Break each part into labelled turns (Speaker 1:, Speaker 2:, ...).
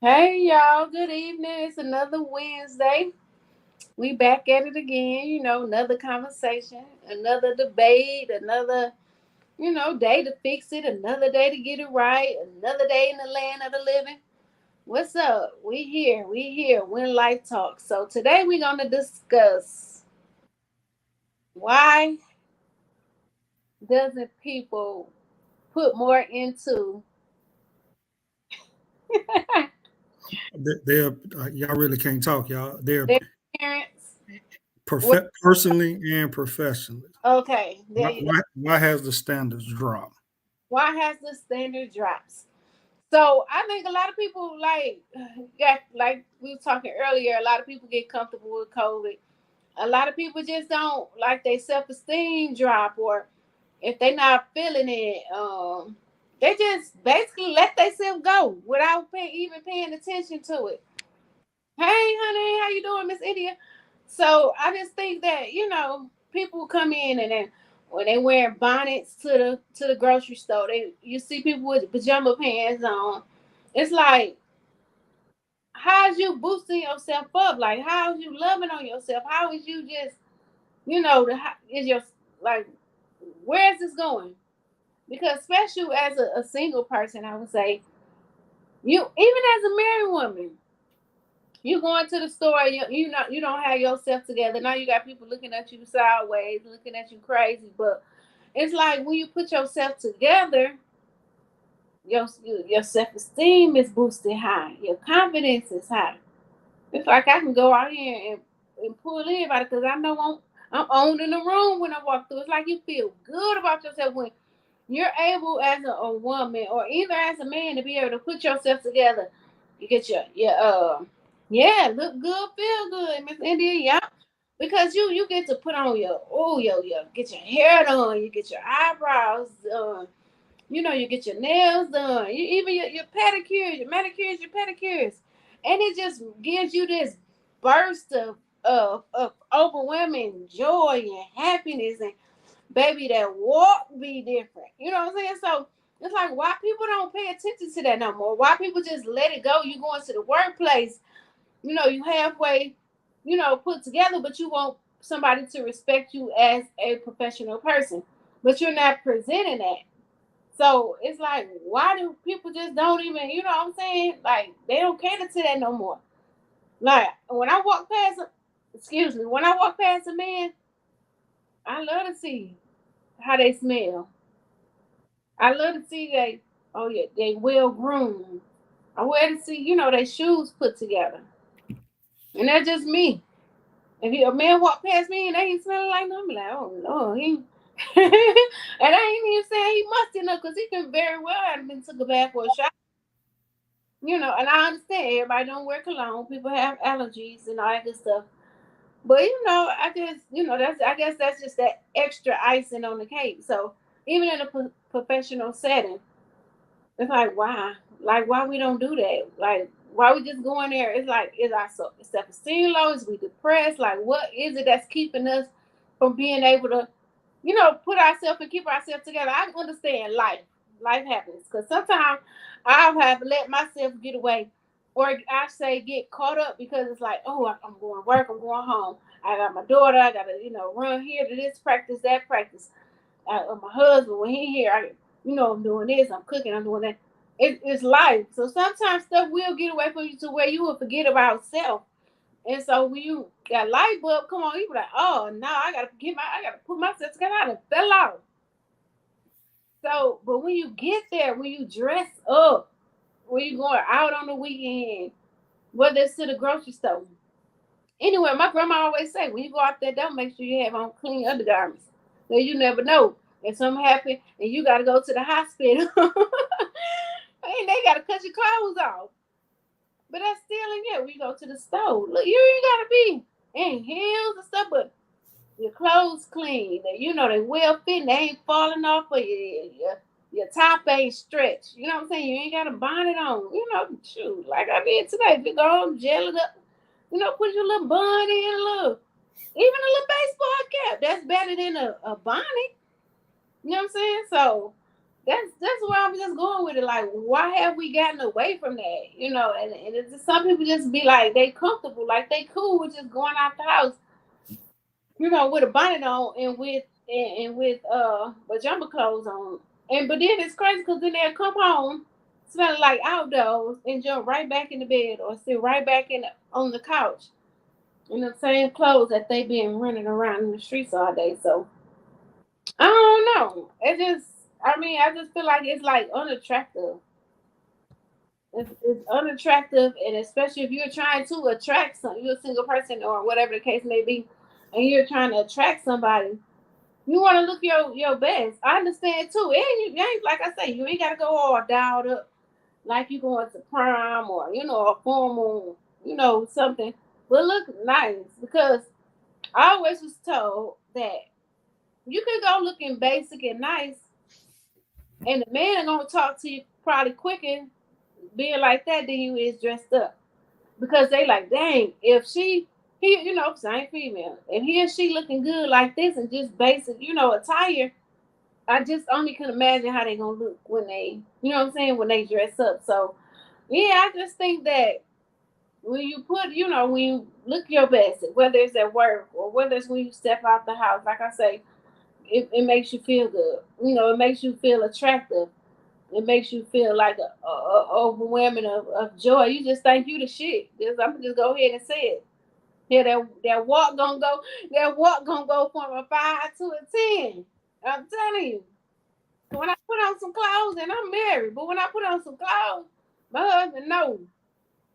Speaker 1: Hey y'all, good evening. It's another Wednesday. We back at it again, another conversation, another debate, another, day to fix it, another day to get it right, another day in the land of the living. What's up? We here, When Life Talks. So today we're gonna discuss why doesn't people put more into
Speaker 2: They're y'all really can't talk, y'all. They're
Speaker 1: their parents? What
Speaker 2: personally and professionally.
Speaker 1: okay, there
Speaker 2: Why,
Speaker 1: you go.
Speaker 2: why why has the standards dropped?
Speaker 1: Why has the standard drops? So I think a lot of people got like we were talking earlier. A lot of people get comfortable with COVID. A lot of people just don't like their self esteem drop, or if they not feeling it, they just basically let themselves go without even paying attention to it. Hey, honey, how you doing, Miss India? So I just think that people come in and then when they wear bonnets to the grocery store, you see people with pajama pants on. It's like, how's you boosting yourself up? Like, how's you loving on yourself? How is you just, is your like, where is this going? Because especially as a single person, I would say you even as a married woman, you going to the store, you don't have yourself together. Now you got people looking at you sideways, looking at you crazy. But it's like when you put yourself together, your self esteem is boosted high, your confidence is high. It's like I can go out here and pull everybody because I know I'm owning the room when I walk through. It's like you feel good about yourself when you're able as a woman or either as a man to be able to put yourself together. You get your yeah, look good, feel good, Miss India. Yeah, because you get to put on your get your hair done, you get your eyebrows done, you get your nails done, you even your pedicures, your manicures, your pedicures, and it just gives you this burst of overwhelming joy and happiness, and baby, that walk be different. You know what I'm saying? So it's like, why people don't pay attention to that no more? Why people just let it go? You going to the workplace, you halfway, put together, but you want somebody to respect you as a professional person, but you're not presenting that. So it's like, why do people just don't even, what I'm saying? Like, they don't cater to that no more. Like, when I walk past, excuse me, when I walk past a man, I love to see how they smell. I love to see oh yeah, they well groomed. I love to see, their shoes put together. And that's just me. If a man walk past me and they ain't smelling like nothing, I'm like, oh no, he. And I ain't even saying he must enough because he can very well have been took a bath or a shower. And I understand everybody don't wear cologne. People have allergies and all that good stuff. But I just that's I guess that's just that extra icing on the cake. So even in a professional setting, it's like why we don't do that? Like why we just go in there? It's like is our self esteem low? Is we depressed? Like what is it that's keeping us from being able to, put ourselves and keep ourselves together? I understand life happens because sometimes I have let myself get away, or I say get caught up because it's like I'm going to work, I'm going home. I got my daughter. I got to run here to this practice, that practice. My husband when he here, I'm doing this, I'm cooking, I'm doing that. It's life. So sometimes stuff will get away from you to where you will forget about self. And so when you got light bulb, come on, you be like, oh no, I gotta put myself together. I done fell out. So, but when you get there, when you dress up, when you going out on the weekend, whether it's to the grocery store. Anyway, my grandma always say, when you go out there, don't make sure you have on clean undergarments. So you never know. If something happen and you gotta go to the hospital, and they gotta cut your clothes off. But that's still in here. We go to the store. Look, you ain't gotta be in heels and stuff, but your clothes clean. They well fitting. They ain't falling off of your top ain't stretched. You know what I'm saying? You ain't got a bonnet on. Shoot, like I did today. If you go and gel it up, put your little bun in, even a little baseball cap. That's better than a bonnet. You know what I'm saying? So That's where I'm just going with it. Like, why have we gotten away from that? You know, and it's just, some people just be like they comfortable, like they cool with just going out the house, you know, with a bonnet on and with pajama clothes on. And but then it's crazy because then they'll come home smelling like outdoors and jump right back in the bed or sit right back on the couch in the same clothes that they been running around in the streets all day. So I don't know. It just, I mean, I just feel like it's like unattractive. It's unattractive, and especially if you're trying to attract some, you're a single person or whatever the case may be, and you're trying to attract somebody. You want to look your best. I understand too. And you ain't, like I say, you ain't got to go all dialed up like you going to prom or a formal, something. But look nice, because I always was told that you could go looking basic and nice, and the man gonna talk to you probably quicker being like that than you is dressed up. Because they like, dang, if he, same female, and he or she looking good like this and just basic, attire, I just only can imagine how they gonna look when they, when they dress up. So yeah, I just think that when you put, when you look your best, whether it's at work or whether it's when you step out the house, like I say, it makes you feel good. It makes you feel attractive. It makes you feel like a overwhelming of joy. You just think you the shit. I'm gonna just go ahead and say it. Yeah, that walk gonna go from a 5 to a 10. I'm telling you. When I put on some clothes, and I'm married, but when I put on some clothes, my husband knows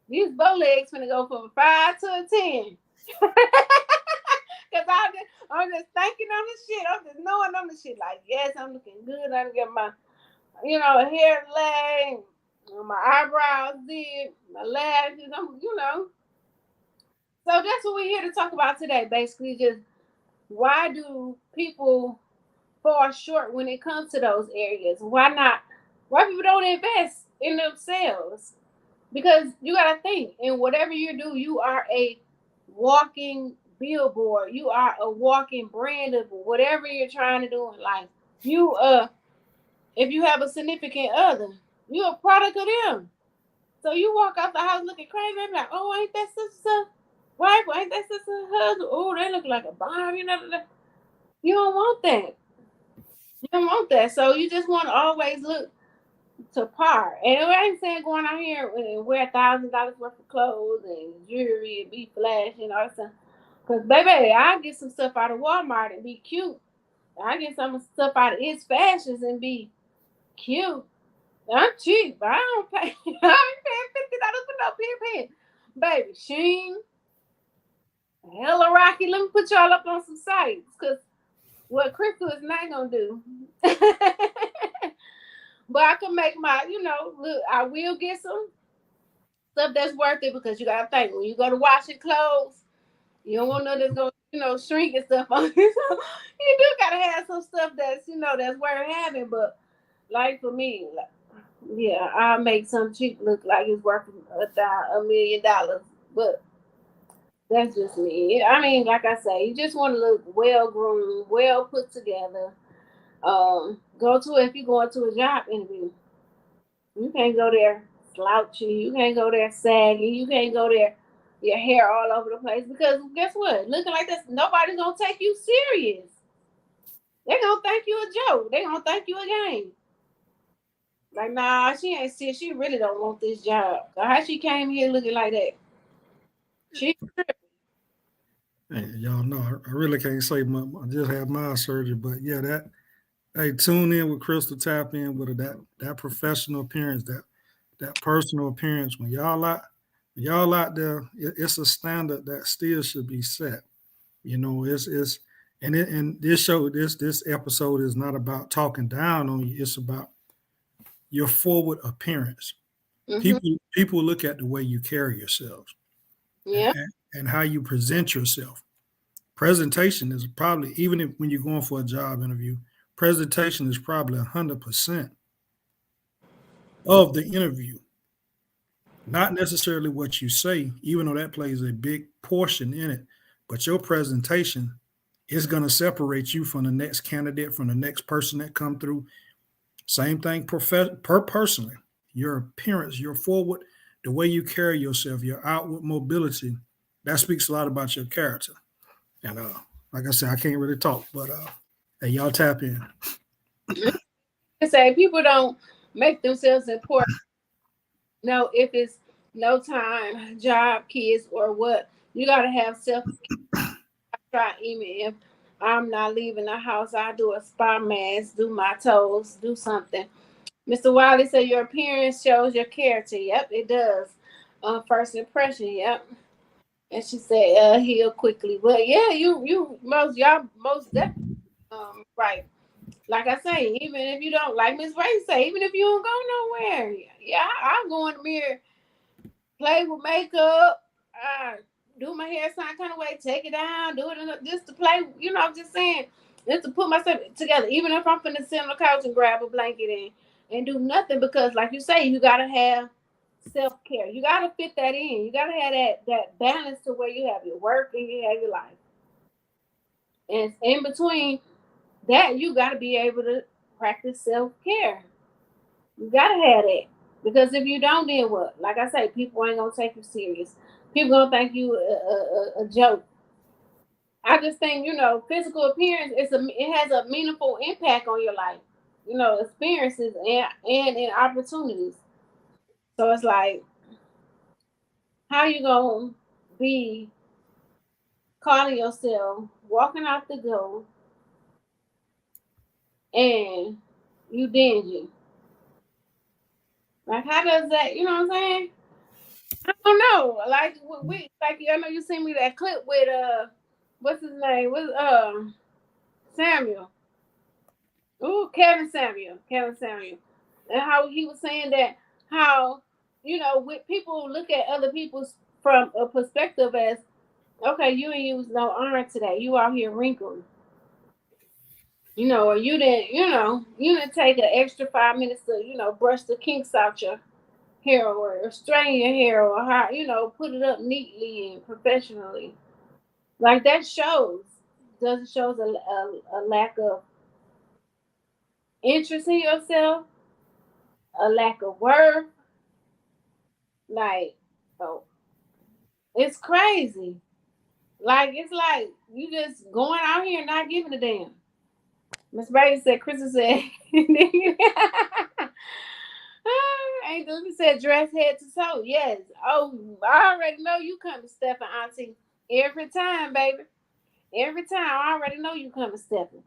Speaker 1: these bow legs gonna go from a 5 to a 10. Cause I'm just thinking on the shit. I'm just knowing on the shit. Like, yes, I'm looking good. I'm getting my, hair laid, my eyebrows did, my lashes. So that's what we're here to talk about today. Basically, just why do people fall short when it comes to those areas? Why not? Why people don't invest in themselves? Because you got to think, in whatever you do, you are a walking billboard. You are a walking brand of whatever you're trying to do in life. You if you have a significant other, you're a product of them. So you walk out the house looking crazy, they be like, oh, ain't that sister wife? Ain't that sister husband? Oh, they look like a bomb. You don't want that. You don't want that. So you just want to always look to par. And I ain't saying going out here and wear $1,000 worth of clothes and jewelry and be flashing or something. Cause baby, I get some stuff out of Walmart and be cute. I get some stuff out of It's Fashions and be cute. I'm cheap, but I don't pay. I ain't paying $50 for no pen. Baby, Sheen, Hella Rocky. Let me put y'all up on some sites, cause what Crystal is not gonna do. But I can make my, look. I will get some stuff that's worth it, because you gotta think when you go to washing clothes, you don't want nothing that's gonna, shrink and stuff on you. So you do gotta have some stuff that's, that's worth having. But like for me, like, yeah, I'll make some cheap look like it's worth $1 million. But that's just me. I mean, like I say, you just want to look well groomed, well put together. Go to If you going to a job interview, you can't go there slouchy. You can't go there saggy. You can't go there your hair all over the place, because guess what? Looking like this, nobody's gonna take you serious. They're gonna think you a joke. They're gonna think you a game. Like, nah, she ain't serious. She really don't want this job. So how she came here looking like that? She
Speaker 2: Hey, y'all know I really can't say much. I just had my surgery, but yeah, that hey, tune in with Crystal, tap in with her, that professional appearance, that personal appearance. When y'all out there, it's a standard that still should be set. It's and this episode is not about talking down on you. It's about your forward appearance.
Speaker 1: mm-hmm.
Speaker 2: People look at the way you carry yourselves,
Speaker 1: Yeah.
Speaker 2: and how you present yourself. Presentation is probably, even if when you're going for a job interview, presentation is probably 100% of the interview. Not necessarily what you say, even though that plays a big portion in it, but your presentation is going to separate you from the next candidate, from the next person that come through. Same thing personally. Your appearance, your forward, the way you carry yourself, your outward mobility, that speaks a lot about your character. And like I said, I can't really talk, but hey, y'all tap in.
Speaker 1: I say people don't make themselves important. No, if it's no time, job, kids, or what, you gotta have self. Try even if I'm not leaving the house, I do a spa mask, do my toes, do something. Mr. Wiley said your appearance shows your character. Yep, it does. First impression. Yep. And she said, heal quickly. But yeah, most definitely right. Like I say, even if you don't, like Miss Ray say, even if you don't go nowhere, yeah, I'll go in the mirror, play with makeup, do my hair some kind of way, take it down, do it just to play. I'm just saying, just to put myself together. Even if I'm finna sit on the couch and grab a blanket and do nothing, because like you say, you gotta have self care. You gotta fit that in. You gotta have that balance to where you have your work and you have your life. And in between that, you gotta be able to practice self care. You gotta have that. Because if you don't, then what? Like I say, people ain't gonna take you serious. People gonna think you a joke. I just think physical appearance it has a meaningful impact on your life. Experiences and in opportunities. So it's like, how you gonna be calling yourself walking out the door and you dingy? Like, how does that? You know what I'm saying? I don't know. Like I know you seen me that clip with what's his name? With Samuel. Ooh, Kevin Samuel, and how he was saying that how with people look at other people's from a perspective as, okay, you ain't use no iron today. You out here wrinkled. Or you didn't take an extra 5 minutes to brush the kinks out your hair or straighten your hair or how put it up neatly and professionally. Like that shows does it shows a lack of interest in yourself, a lack of worth. Like, oh, it's crazy. Like it's like you just going out here and not giving a damn. Miss Brady said, Krista said, Angel said, dress head to toe. Yes. Oh, I already know you coming, Stephen, Auntie. Every time, baby. Every time. I already know you coming, Stephen.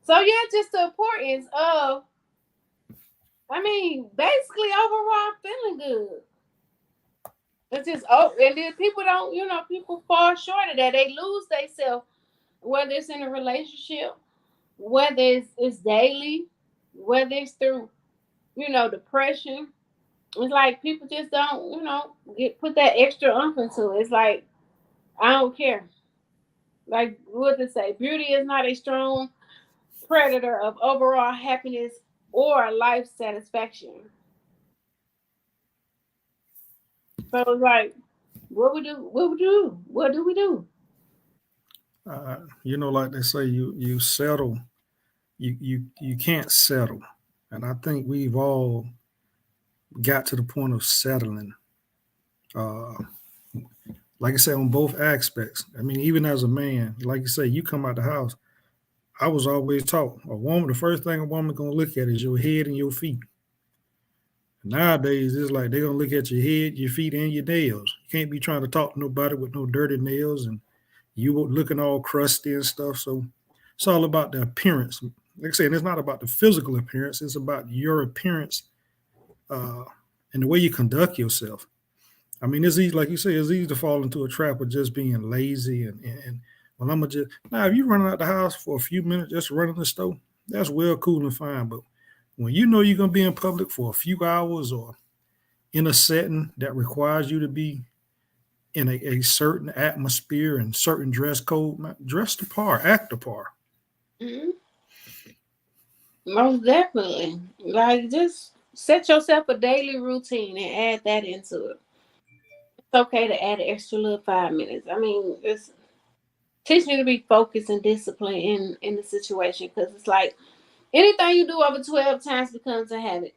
Speaker 1: So, yeah, just the importance of, basically overall feeling good. It's just, and then people don't, people fall short of that. They lose themselves, whether it's in a relationship, whether it's daily, whether it's through, depression. It's like people just don't, put that extra oomph into it. It's like, I don't care. Like what to say, beauty is not a strong predator of overall happiness or life satisfaction. So it's like, what we do? What we do? What do we do?
Speaker 2: Like they say, you settle. You can't settle, and I think we've all got to the point of settling. Uh, like I said, on both aspects. Even as a man, like you say, you come out the house. I was always taught a woman. The first thing a woman gonna look at is your head and your feet. Nowadays, it's like they're gonna look at your head, your feet, and your nails. You can't be trying to talk to nobody with no dirty nails and you looking all crusty and stuff. So it's all about the appearance. Like I said, it's not about the physical appearance. It's about your appearance uh, and the way you conduct yourself. It's easy, like you say, it's easy to fall into a trap of just being lazy and well, I'm gonna just now. If you running out the house for a few minutes, just running the store, that's well, cool and fine. But when you know you're gonna be in public for a few hours or in a setting that requires you to be in a certain atmosphere and certain dress code, man, dress the part, act the part.
Speaker 1: Mm-hmm. Most definitely. Like just set yourself a daily routine and add that into it. It's okay to add an extra little 5 minutes. It's teach me to be focused and disciplined in the situation because it's like Anything you do over 12 times becomes a habit.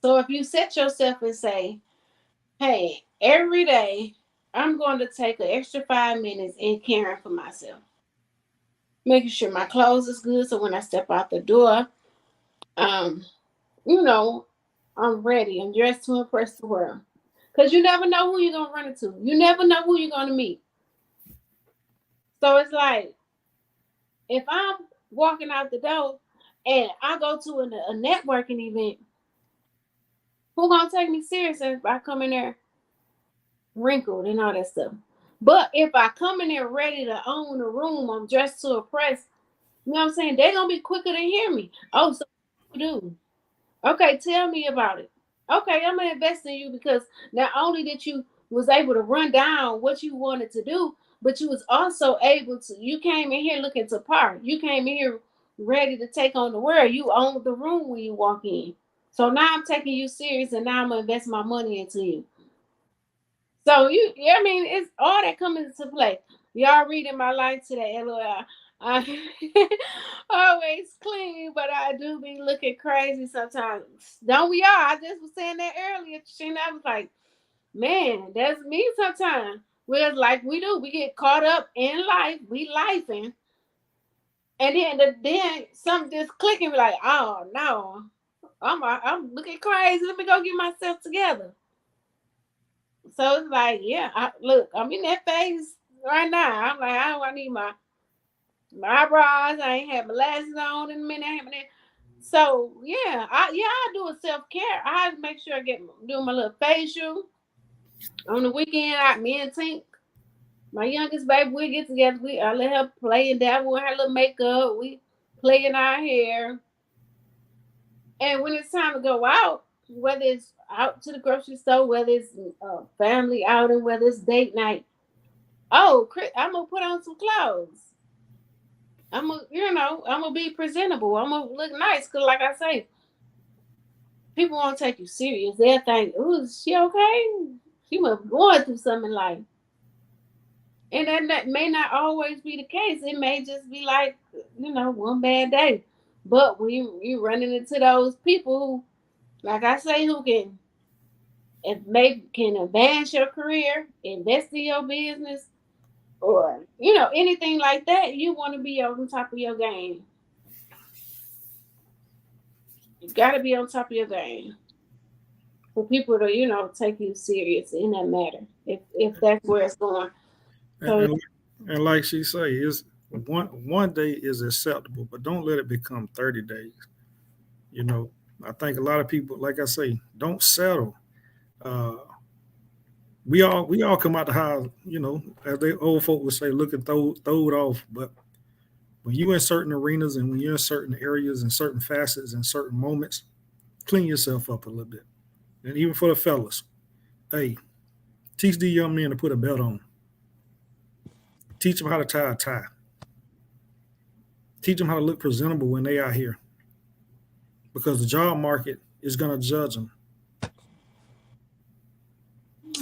Speaker 1: So if you set yourself and say, hey, every day I'm going to take an extra 5 minutes in caring for myself, making sure my clothes is good. So when I step out the door, um, you know, I'm ready. I'm dressed to impress the world. Because you never know who you're going to run into. You never know who you're going to meet. So it's like, if I'm walking out the door and I go to a networking event, who going to take me serious if I come in there wrinkled and all that stuff? But if I come in there ready to own the room, I'm dressed to impress, you know what I'm saying? They're going to be quicker to hear me. Oh, so what you do? Okay, tell me about it. Okay, I'm gonna invest in you because not only that you was able to run down what you wanted to do, but you was also able to. You came in here looking to par. You came in here ready to take on the world. You owned the room when you walk in. So now I'm taking you serious, and now I'm gonna invest my money into you. So yeah, I mean, it's all that coming into play. Y'all reading my life today, LOL. I always clean, but I do be looking crazy sometimes. Don't we all? I just was saying that earlier, Sheena. I was like, man, that's me sometimes. Whereas like we do, we get caught up in life, we lifing, and then something just clicking, be like, oh no, I'm looking crazy. Let me go get myself together. So it's like, yeah, look, I'm in that phase right now. I'm like, I need my eyebrows. I ain't had my lashes on in a minute. So I do a self care. I make sure I do my little facial on the weekend. Me and Tink, my youngest baby, we get together. I let her play and dabble with her little makeup. We play in our hair, and when it's time to go out, whether it's out to the grocery store, whether it's family outing, whether it's date night. Oh, I'm gonna put on some clothes. I'm gonna be presentable. I'm gonna look nice, cause like I say, people won't take you serious. They'll think, "Ooh, is she okay? She must be going through something in life." And that may not always be the case. It may just be like, one bad day. But when you running into those people who, like I say, who can advance your career, invest in your business, or anything like that, you want to be on top of your game. You got to be on top of your game for people to take you serious in that matter. If that's where it's going. So
Speaker 2: And like she say, is one day is acceptable, but don't let it become 30 days. You know, I think a lot of people, like I say, don't settle. Uh, we all come out the house, as they old folk would say, looking throw it off. But when you're in certain arenas and when you're in certain areas and certain facets and certain moments, clean yourself up a little bit. And even for the fellas, hey, teach these young men to put a belt on. Teach them how to tie a tie. Teach them how to look presentable when they out here, because the job market is going to judge them.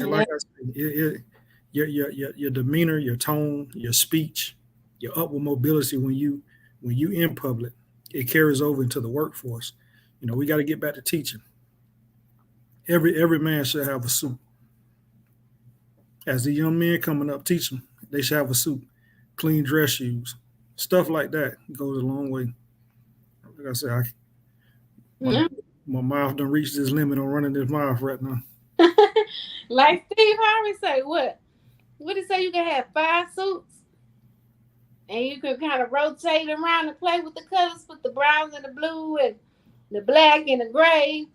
Speaker 2: And like I said, your demeanor, your tone, your speech, your upward mobility when you in public, it carries over into the workforce. We got to get back to teaching. Every man should have a suit. As the young men coming up, teach them they should have a suit, clean dress shoes, stuff like that goes a long way. Like I said, my mouth done reached this limit on running this mouth right now.
Speaker 1: Like Steve Harvey say, what did he say? You can have 5 suits, and you can kind of rotate around and play with the colors, with the browns and the blue and the black and the gray.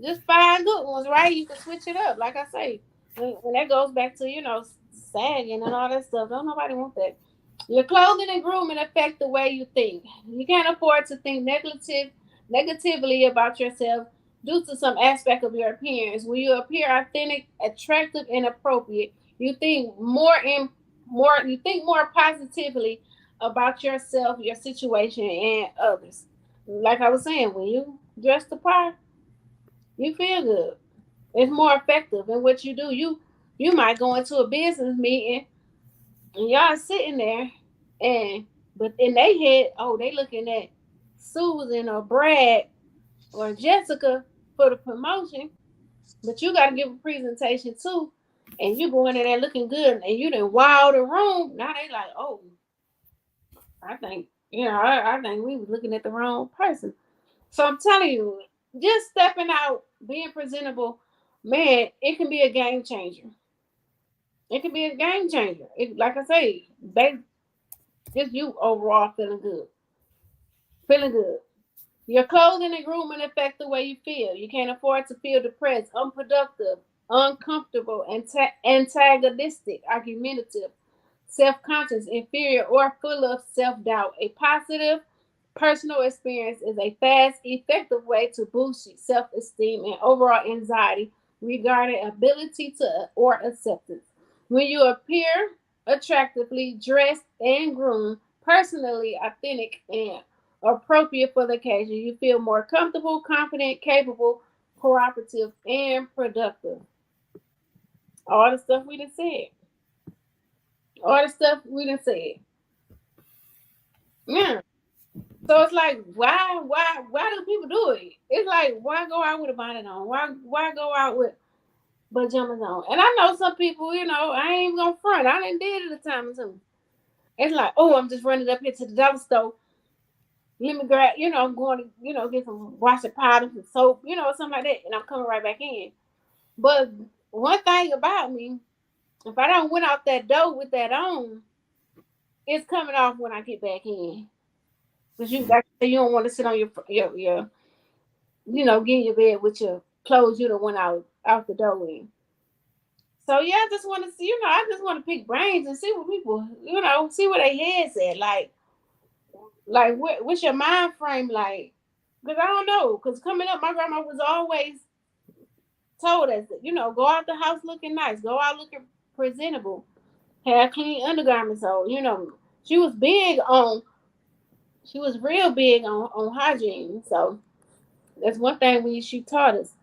Speaker 1: Just 5 good ones, right? You can switch it up. Like I say, when that goes back to sagging and all that stuff, don't nobody want that. Your clothing and grooming affect the way you think. You can't afford to think negatively about yourself due to some aspect of your appearance. When you appear authentic, attractive, and appropriate, you think more positively about yourself, your situation, and others. Like I was saying, when you dress the part, you feel good. It's more effective in what you do. You might go into a business meeting and y'all sitting there, but in their head, oh, they looking at Susan or Brad or Jessica for the promotion, but you got to give a presentation too. And you going in there looking good, and you done wow the room. Now they like, oh, I think I think we was looking at the wrong person. So I'm telling you, just stepping out, being presentable, man, it can be a game changer. It can be a game changer. It, like I say, just you overall feeling good, feeling good. Your clothing and grooming affect the way you feel. You can't afford to feel depressed, unproductive, uncomfortable, antagonistic, argumentative, self conscious, inferior, or full of self doubt. A positive personal experience is a fast, effective way to boost self esteem and overall anxiety regarding ability to or acceptance. When you appear attractively dressed and groomed, personally authentic, and appropriate for the occasion, you feel more comfortable, confident, capable, cooperative, and productive. All the stuff we done said. All the stuff we done said. Yeah. So it's like, why do people do it? It's like, why go out with a bonnet on? Why go out with pajamas on? And I know some people, I ain't even gonna front. I done did it a time or two. It's like, oh, I'm just running up here to the dollar store. Let me grab, I'm going to, get some washing powder and soap, something like that, and I'm coming right back in. But one thing about me, if I don't went out that door with that on, it's coming off when I get back in. Because you don't want to sit on your get in your bed with your clothes you don't went out the door in. So yeah, I just want to see, I just want to pick brains and see what people, see what their heads at. Like what's your mind frame like? Because I don't know. Because coming up, my grandma was always told us, go out the house looking nice, go out looking presentable, have clean undergarments on. She was big on, she was real big on hygiene. So that's one thing she taught us.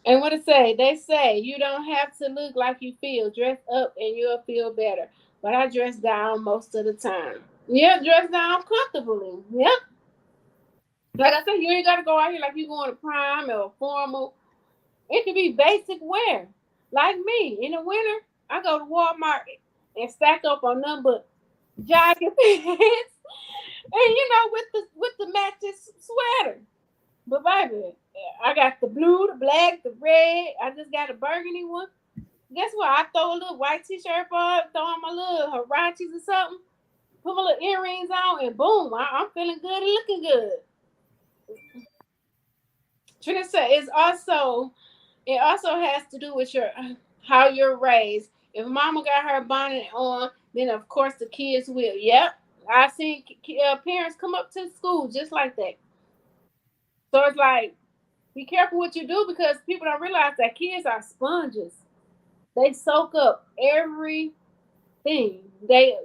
Speaker 1: And what it say? They say you don't have to look like you feel. Dress up and you'll feel better. But I dress down most of the time. Yeah, dress down comfortably. Yep. Like I said, you ain't gotta go out here like you going to prime or formal. It can be basic wear. Like me, in the winter, I go to Walmart and stack up on nothing but jogging pants and with the matching sweater. But baby, I got the blue, the black, the red. I just got a burgundy one. Guess what? I throw a little white t-shirt on, throw on my little Harachis or something, put my little earrings on, and boom, I'm feeling good and looking good. Trina said it also has to do with your how you're raised. If mama got her bonnet on, then of course the kids will. Yep, I've seen parents come up to school just like that. So it's like, be careful what you do because people don't realize that kids are sponges. They soak up everything. They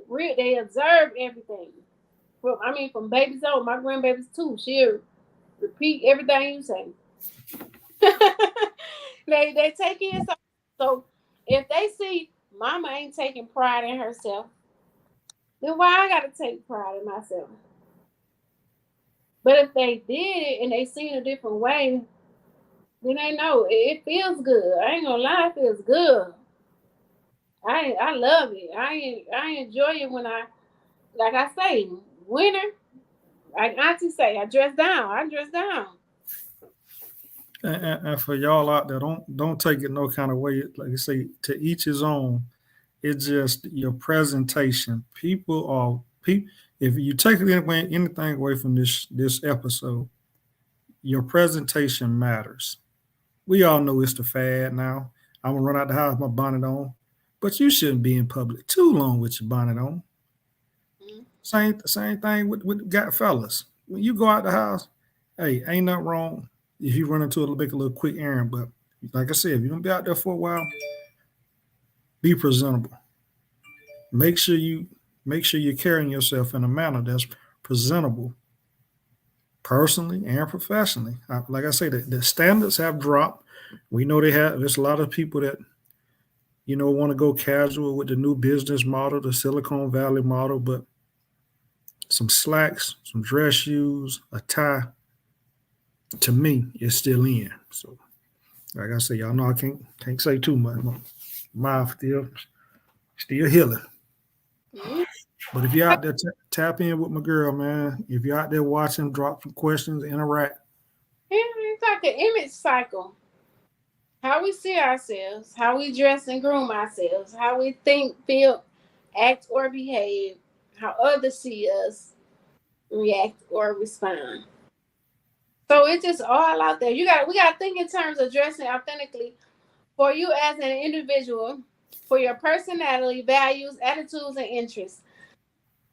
Speaker 1: observe everything. From babies on, my grandbabies too. She'll repeat everything you say. they take in something. So if they see mama ain't taking pride in herself, then why I gotta take pride in myself? But if they did it and they seen a different way, then they know it feels good. I ain't gonna lie, it feels good. I love it. I enjoy it when like I say, winter. Like Auntie say, I dress down. I dress down.
Speaker 2: And for y'all out there, don't take it no kind of way. Like you say, to each his own. It's just your presentation. If you take anything away from this episode, your presentation matters. We all know it's the fad now. I'm gonna run out the house with my bonnet on, but you shouldn't be in public too long with your bonnet on.
Speaker 1: Mhm.
Speaker 2: Same thing with got fellas. When you go out the house, hey, ain't nothing wrong if you run into make a little quick errand. But like I said, if you're gonna be out there for a while, be presentable. Make sure you're carrying yourself in a manner that's presentable, personally and professionally. Like I say, the standards have dropped. We know there's a lot of people that want to go casual with the new business model, the Silicon Valley model, but some slacks, some dress shoes, a tie, to me, it's still in. So, like I say, y'all know I can't say too much. My mouth still healing.
Speaker 1: Mm.
Speaker 2: But if you're out there, tap in with my girl, man. If you're out there watching, drop some questions, interact.
Speaker 1: It's like an image cycle. How we see ourselves, how we dress and groom ourselves, how we think, feel, act, or behave, how others see us, react, or respond. So it's just all out there. We gotta think in terms of dressing authentically for you as an individual, for your personality, values, attitudes, and interests.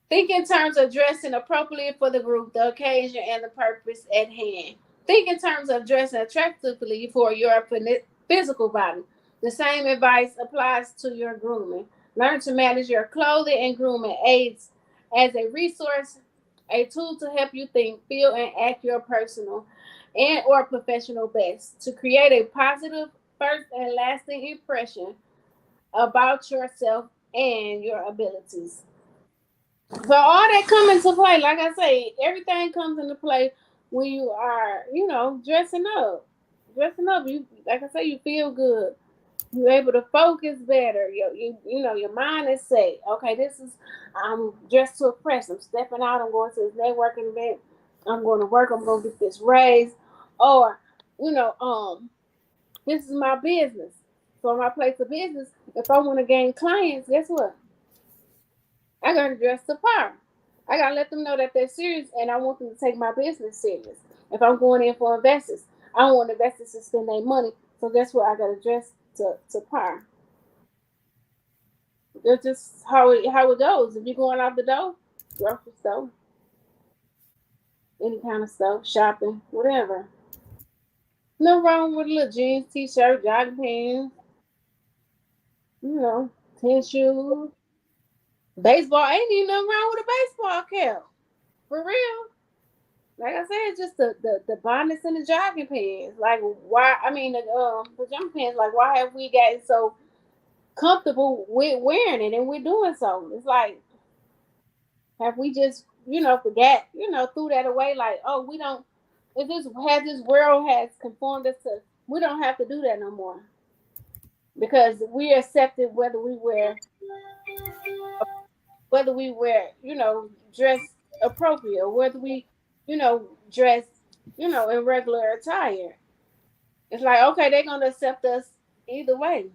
Speaker 1: Think in terms of dressing appropriately for the group, the occasion, and the purpose at hand. Think in terms of dressing attractively for your physical body. The same advice applies to your grooming. Learn to manage your clothing and grooming aids as a resource, a tool to help you think, feel, and act your personal and or professional best to create a positive first and lasting impression about yourself and your abilities. So all that come into play, like I say, everything comes into play when you are, dressing up. Dressing up, you like I say, you feel good. You're able to focus better. Your mind is set. Okay, this is I'm dressed to impress. I'm stepping out. I'm going to this networking event. I'm going to work. I'm going to get this raise, or you know, this is my business. So my place of business, if I want to gain clients, guess what? I gotta dress the part. I gotta let them know that they're serious and I want them to take my business serious. If I'm going in for investors, I want investors to spend their money. So guess what? I gotta dress to par. That's just how it goes. If you're going out the door, grocery store, any kind of stuff, shopping, whatever. No wrong with a little jeans, t-shirt, jogging pants, you know, tennis shoes. Baseball ain't even nothing wrong with a baseball cap. For real. Like I said, just the bonnets and the jogging pants. Like why? I mean the jump pants. Like why have we gotten so comfortable with wearing it and we're doing so? It's like have we just forget threw that away? Like oh we don't. If this world has conformed us to, we don't have to do that no more because we accepted whether we wear dress appropriate or whether we dress in regular attire. It's like okay, they're gonna accept us either way.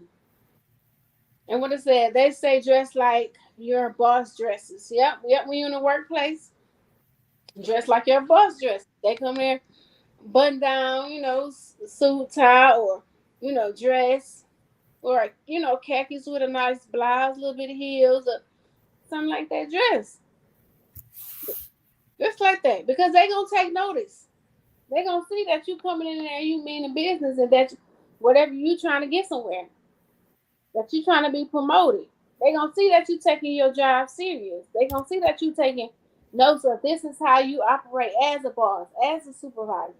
Speaker 1: And what it said, they say dress like your boss dresses. Yep. When you're in the workplace, dress like your boss dresses. They come there, button down, suit, tie, or dress, or khakis with a nice blouse, a little bit of heels, or something like that. Dress just like that because they gonna take notice. They gonna see that you coming in there, you mean the business, and that whatever you trying to get somewhere, that you trying to be promoted. They gonna see that you taking your job serious. They gonna see that you taking notes of this is how you operate as a boss, as a supervisor.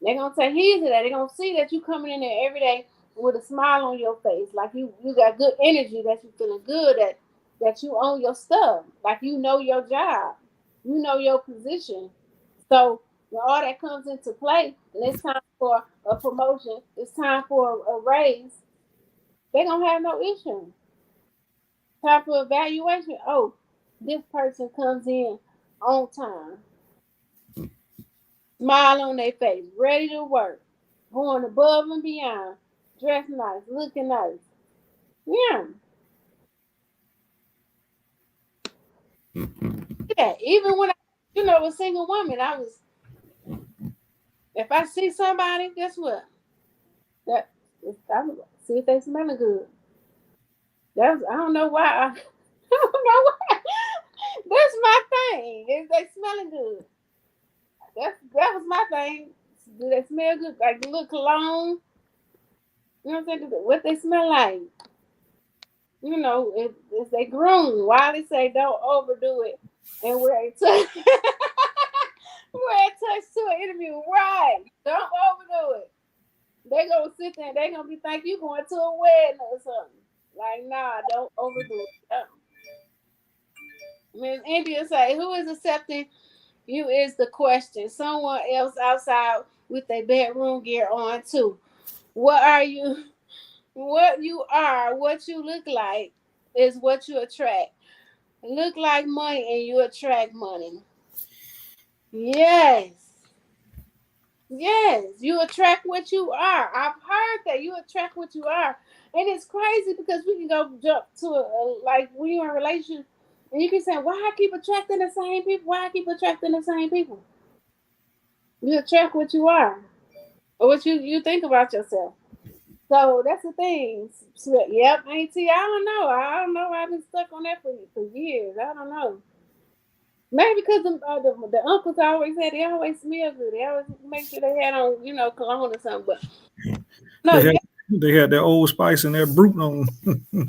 Speaker 1: They gonna take heed to that. They gonna see that you coming in there every day with a smile on your face, like you got good energy, that you feeling good, that you own your stuff, like you know your job, you know your position. So when all that comes into play, and it's time for a promotion, it's time for a raise, they don't have no issue. Time for evaluation. Oh, this person comes in on time, smile on their face, ready to work, going above and beyond, dressed nice, looking nice. Yeah, yeah. Even when a single woman, if I see somebody, guess what? That I see if they smelling good. I don't know why. I don't know why. That's my thing. If they smelling good, that was my thing. Do they smell good? Like a little cologne. You know what I'm saying? What they smell like. If they groom, Wiley say don't overdo it and wear a touch, wear a touch to an interview. Right. Don't overdo it. They gonna sit there and they gonna be thinking you going to a wedding or something. Like, nah, don't overdo it. Miss India say, who is accepting you is the question. Someone else outside with their bedroom gear on too. What are you? What you are, what you look like is what you attract. Look like money and you attract money. Yes. Yes, you attract what you are. I've heard that you attract what you are, and it's crazy because we can go jump to like when you're in a relationship, and you can say, "Why I keep attracting the same people? Why I keep attracting the same people?" You attract what you are, or what you think about yourself. So that's the thing. So, yep, Auntie. I don't know. I don't know. I've been stuck on that for years. I don't know. Maybe because the uncles always had, they always smell good. They always make sure they had on, cologne or something. But no,
Speaker 2: They
Speaker 1: yeah,
Speaker 2: had they had that Old Spice and that Brute on.
Speaker 1: I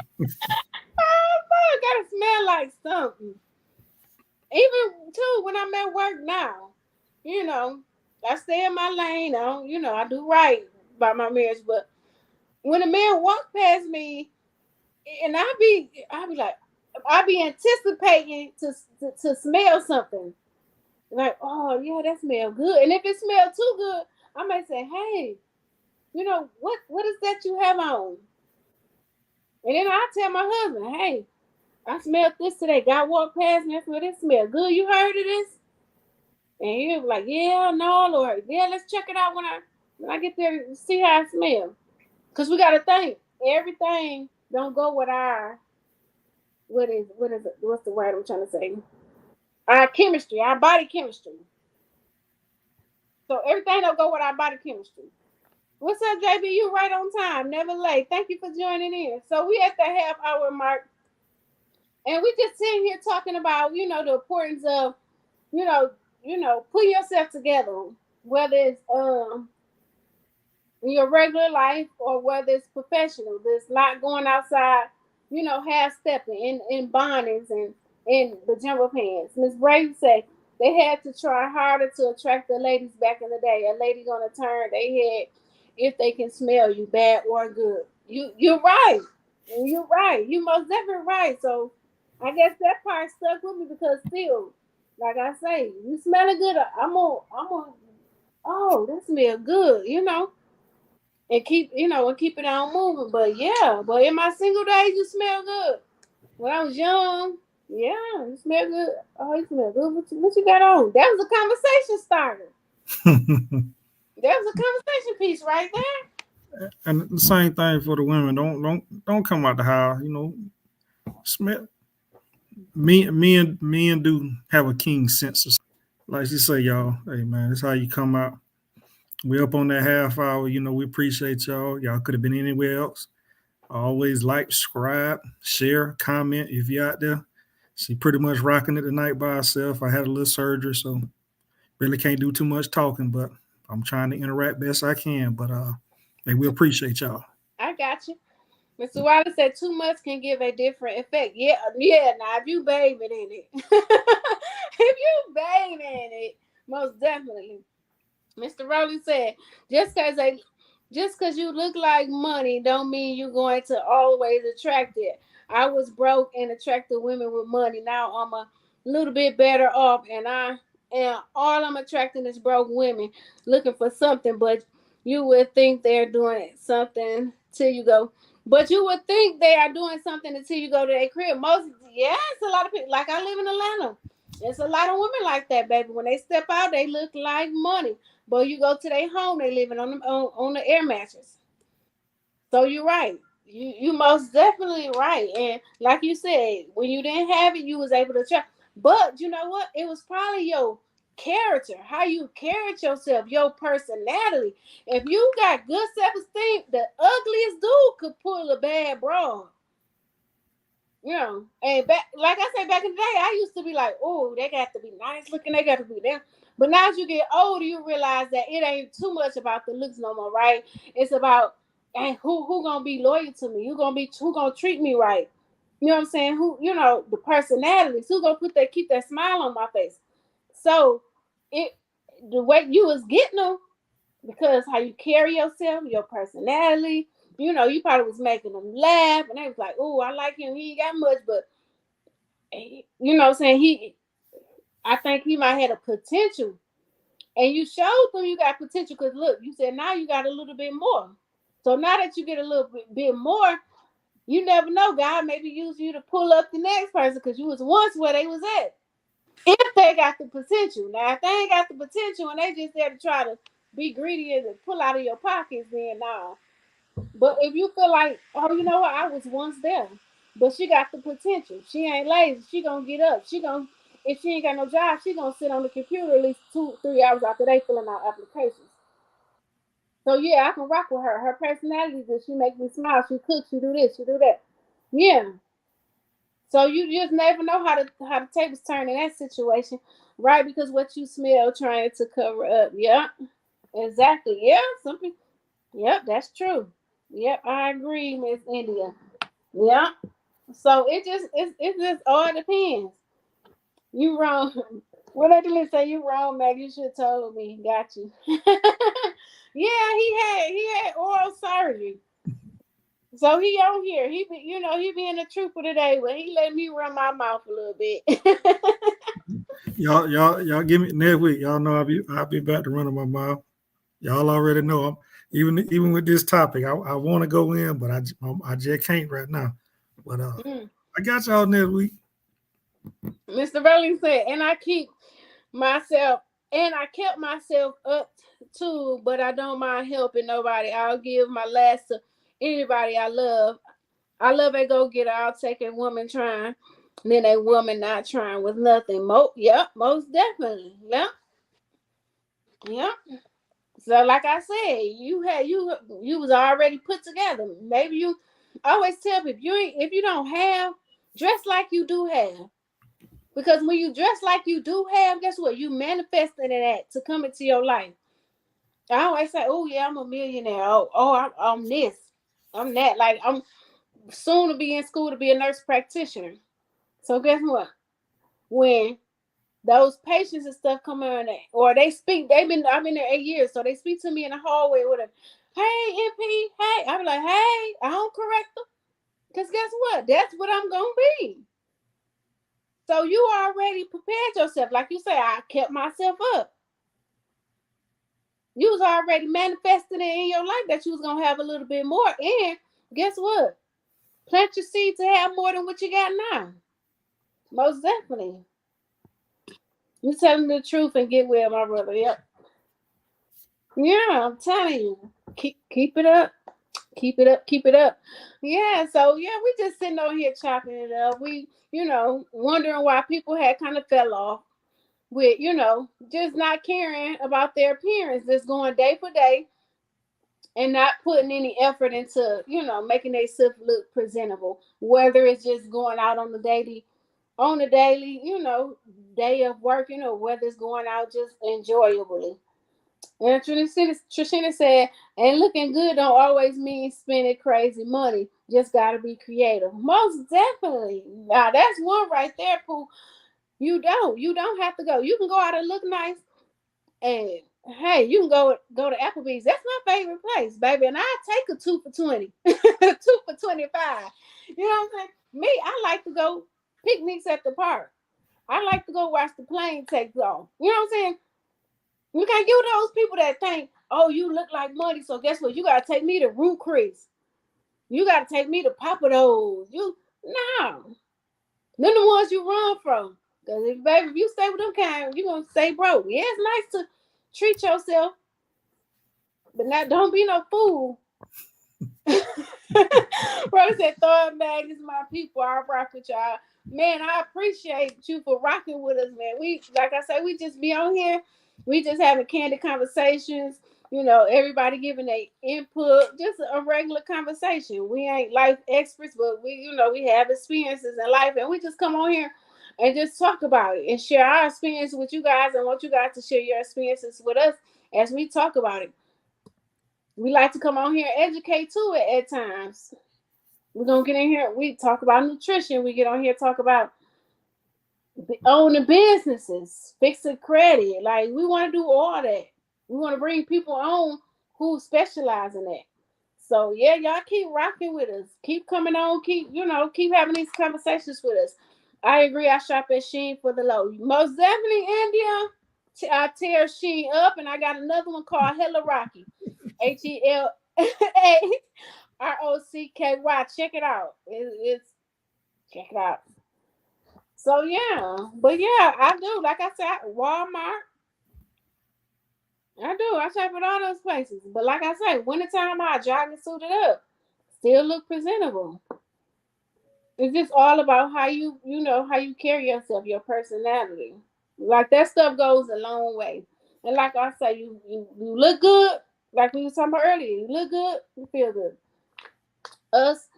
Speaker 1: gotta smell like something. Even too when I'm at work now, you know, I stay in my lane. I do right by my marriage. But when a man walk past me, and I be like, I be anticipating to smell something. Like, oh yeah, that smell good. And if it smells too good, I may say, hey, what is that you have on? And then I tell my husband, hey, I smelled this today. God walked past me. That's what it smelled good. You heard of this? And he'll be like, yeah, no, Lord. Yeah, let's check it out when I get there to see how it smells. Cause we gotta think everything don't go with our what's the word I'm trying to say? Our chemistry, our body chemistry. So everything don't go with our body chemistry. What's up, JB? You right on time, never late. Thank you for joining in. So we at the half hour mark, and we just sitting here talking about the importance of you know put yourself together, whether it's in your regular life or whether it's professional. There's a lot going outside, half stepping in bonnets and in the jumper pants. Miss Brady said they had to try harder to attract the ladies back in the day. A lady gonna turn their head if they can smell you, bad or good. You're right. You're right. You most definitely right. So I guess that part stuck with me because still, like I say, you smelling good. I'm on. Oh, that smell good. And keep it on moving. But yeah, but in my single days, you smell good. When I was young, yeah, you smell good. Oh, you smell good. What you got on? That was a conversation starter. That was a conversation piece right there.
Speaker 2: And the same thing for the women. Don't come out the house. Smell. Men do have a keen sense of. Like you say, y'all. Hey man, that's how you come out. We up on that half hour. We appreciate y'all. Y'all could have been anywhere else. Always like, subscribe, share, comment if you're out there. She pretty much rocking it tonight by herself. I had a little surgery, so really can't do too much talking, but I'm trying to interact best I can. But hey, we appreciate y'all.
Speaker 1: I got you. Mr. Wallace said too much can give a different effect. Yeah, yeah. Now, if you bathing in it, if you bathing in it, most definitely. Mr. Rowley said, just because you look like money don't mean you're going to always attract it. I was broke and attracted women with money. Now I'm a little bit better off, and all I'm attracting is broke women looking for something. But you would think they're doing something till you go. But you would think they are doing something until you go to their crib. It's a lot of people. Like I live in Atlanta. There's a lot of women like that, baby. When they step out, they look like money. But you go to their home, they living on the air mattress. So you're right. You most definitely right. And like you said, when you didn't have it, you was able to try. But you know what? It was probably your character, how you carried yourself, your personality. If you got good self-esteem, the ugliest dude could pull a bad bra. And back, like I said, back in the day, I used to be like, oh, they got to be nice looking, they got to be them. But now as you get older, you realize that it ain't too much about the looks no more, right? It's about, hey, who gonna be loyal to me? Who gonna treat me right? You know what I'm saying? The personalities, who gonna keep that smile on my face? So it the way you was getting them because how you carry yourself, your personality. You probably was making them laugh, and they was like, "Oh, I like him. He ain't got much, but you know what I'm saying, I think he might have a potential. And you showed them you got potential because look, you said now you got a little bit more. So now that you get a little bit more, you never know. God maybe use you to pull up the next person because you was once where they was at. If they got the potential. Now, if they ain't got the potential and they just there to try to be greedy and pull out of your pockets, then nah. But if you feel like, oh, you know what, I was once there, but she got the potential. She ain't lazy. She gonna get up. She gonna, if she ain't got no job, she gonna sit on the computer at least 2-3 hours after they filling out applications. So yeah, I can rock with her. Her personality is good. She makes me smile. She cooks. She do this. She do that. Yeah. So you just never know how the tables turn in that situation, right? Because what you smell trying to cover up. Yeah, exactly. Yeah, something. Yep, that's true. Yep, I agree, Miss India. Yeah. So it just all depends. You wrong. What I did say you wrong, Meg. You should have told me. Got you. Yeah, he had oral surgery. So he on here. He be, he being a trooper today, but he let me run my mouth a little bit.
Speaker 2: Y'all give me next week. Y'all know I'll be back to running my mouth. Y'all already know I'm even with this topic. I want to go in, but I just can't right now. But I got y'all next week.
Speaker 1: Mr. Rowling said, myself I kept myself up too, but I don't mind helping nobody. I'll give my last to anybody I love. I love a go getter. I'll take a woman trying, then a woman not trying with nothing. Yep, most definitely. Yep, yep. So like I said, you was already put together. Maybe you I always tell people if you don't have, dress like you do have. Because when you dress like you do have, guess what? You manifesting that to come into your life. I always say, "Oh yeah, I'm a millionaire. I'm this, I'm that." Like I'm soon to be in school to be a nurse practitioner. So guess what? When those patients and stuff come on, or they speak, I've been there 8 years, so they speak to me in the hallway with a, "Hey MP, hey," I'm like, "Hey," I don't correct them, cause guess what? That's what I'm gonna be. So you already prepared yourself, like you say. I kept myself up. You was already manifesting it in your life that you was gonna have a little bit more. And guess what? Plant your seed to have more than what you got now. Most definitely. You telling the truth and get well, my brother. Yep. Yeah, I'm telling you. Keep it up. Keep it up. Keep it up. Yeah, so yeah, we just sitting over here chopping it up. We, wondering why people had kind of fell off with, just not caring about their appearance, just going day for day and not putting any effort into, making themselves look presentable. Whether it's just going out on the daily, day of work, whether it's going out just enjoyably. And Trishina said, and looking good don't always mean spending crazy money. Just got to be creative. Most definitely. Now, that's one right there, Pooh. You don't have to go. You can go out and look nice, and hey, you can go to Applebee's. That's my favorite place, baby. And I take a 2 for 20, 2 for 25. You know what I'm saying? Me, I like to go picnics at the park. I like to go watch the plane take off. You know what I'm saying? You can't get with those people that think, oh, you look like money, so guess what? You gotta take me to Root Chris. You gotta take me to Papa Do's. No. Them the ones you run from. Cause if you stay with them kind, you gonna stay broke. Yeah, it's nice to treat yourself, but not don't be no fool. Brother said, "Throw back is my people. I rock with y'all." Man, I appreciate you for rocking with us, man. We, like I said, we just be on here. We just having candid conversations. Everybody giving their input. Just a regular conversation. We ain't life experts, but we have experiences in life, and we just come on here and just talk about it and share our experience with you guys, and want you guys to share your experiences with us as we talk about it. We like to come on here and educate too at times. We're gonna get in here. We talk about nutrition. We get on here talk about owning businesses, fixing credit. Like we want to do all that. We want to bring people on who specialize in that. So yeah, y'all keep rocking with us. Keep coming on. Keep having these conversations with us. I agree. I shop at Shein for the low. Most definitely, India. I tear Shein up, and I got another one called Hella Rocky. HELAROCKY. Check it out. It's check it out. So yeah, but yeah, I do. Like I said, Walmart. I do. I shop at all those places. But like I say, wintertime I jogging suited up. Still look presentable. It's just all about how how you carry yourself, your personality. Like that stuff goes a long way. And like I say, you look good. Like we were talking about earlier, you look good, you feel good. Us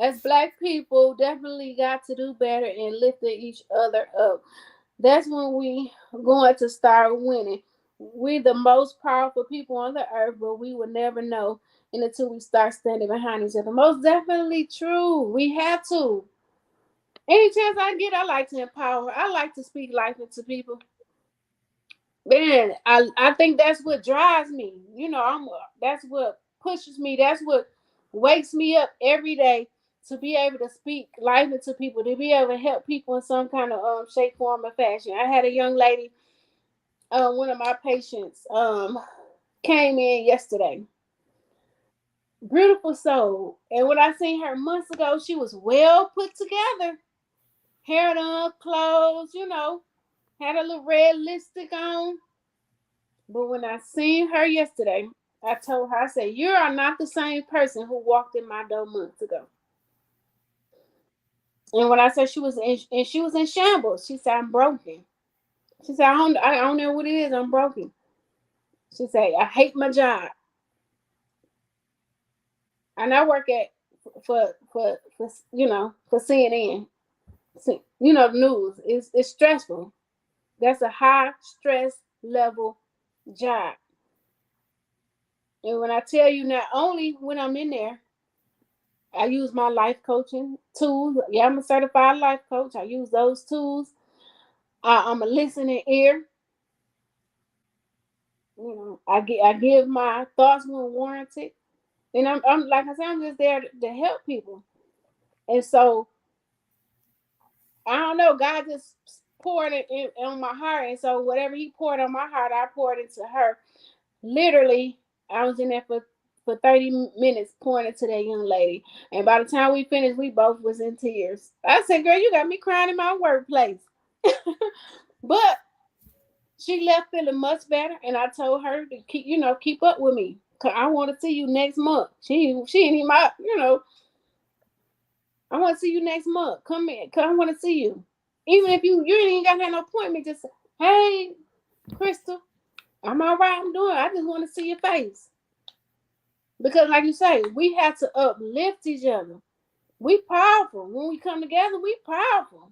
Speaker 1: as black people definitely got to do better in lifting each other up. That's when we going to start winning. We're the most powerful people on the earth, but we will never know until we start standing behind each other. Most definitely true. We have to. Any chance I get, I like to empower. I like to speak life into people. Man, I think that's what drives me. That's what pushes me. That's what wakes me up every day to be able to speak life into people, to be able to help people in some kind of shape, form, or fashion. I had a young lady, one of my patients, came in yesterday. Beautiful soul. And when I seen her months ago, she was well put together. Hair done, clothes, had a little red lipstick on. But when I seen her yesterday, I told her, I said, you are not the same person who walked in my door months ago. And when I said she was in shambles, she said, I'm broken. She said, I don't know what it is, I'm broken. She said, I hate my job. And I work at for CNN. The news. It's stressful. That's a high stress level job. And when I tell you, not only when I'm in there, I use my life coaching tools. Yeah, I'm a certified life coach. I use those tools. I'm a listening ear. I give my thoughts when warranted, and I'm like I said, I'm just there to help people. And so I don't know, God just poured it on my heart, and so whatever He poured on my heart, I poured into her. Literally, I was in there for 30 minutes pouring into that young lady. And by the time we finished, we both was in tears. I said, girl, you got me crying in my workplace. But she left feeling much better. And I told her to keep up with me. Cause I want to see you next month. She ain't even I want to see you next month. Come in. Cause I want to see you. Even if you ain't got to have no appointment, just say, hey, Crystal, I'm all right. I'm doing. I just want to see your face. Because like you say, we have to uplift each other. We powerful. When we come together, we powerful.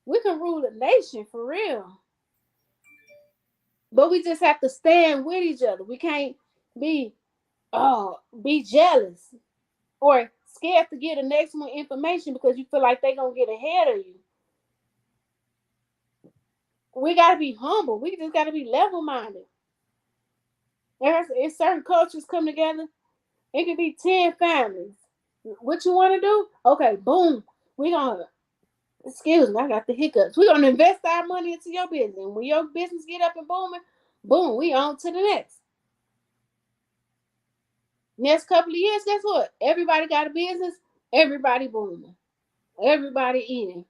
Speaker 1: We can rule a nation for real. But we just have to stand with each other. We can't be be jealous or scared to get the next one information because you feel like they're gonna get ahead of you. We gotta be humble. We just gotta be level minded. If certain cultures come together, it could be 10 families. What you want to do? Okay, boom. We gonna excuse me, I got the hiccups. We're gonna invest our money into your business. And when your business get up and booming, boom, we on to the next. Next couple of years, guess what? Everybody got a business, everybody booming. Everybody eating.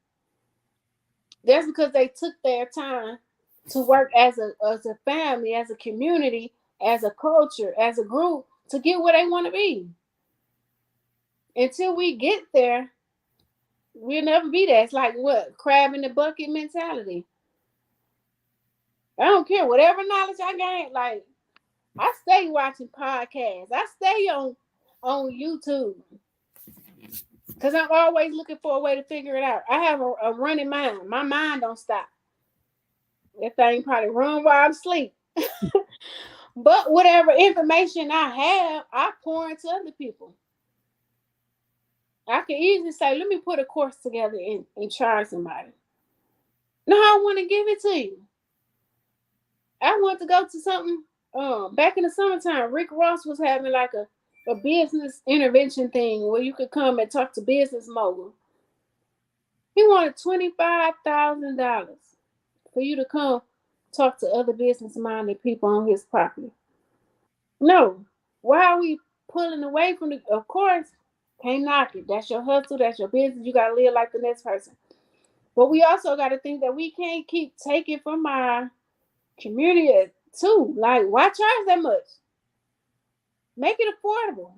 Speaker 1: That's because they took their time to work as a family, as a community, as a culture, as a group to get where they want to be. Until we get there, we'll never be there. It's like what? Crab in the bucket mentality. I don't care. Whatever knowledge I gain, like I stay watching podcasts. I stay on YouTube. Because I'm always looking for a way to figure it out. I have a running mind. My mind don't stop. That thing probably run while I'm asleep. But whatever information I have, I pour into other people. I can easily say, let me put a course together and charge somebody. No, I want to give it to you. I want to go to something. Back in the summertime, Rick Ross was having like a business intervention thing where you could come and talk to business mogul. He wanted $25,000 for you to come talk to other business-minded people on his property. No. Why are we pulling away from the? Of course, can't knock it. That's your hustle. That's your business. You gotta live like the next person. But we also gotta think that we can't keep taking from our community too. Like, why charge that much? Make it affordable.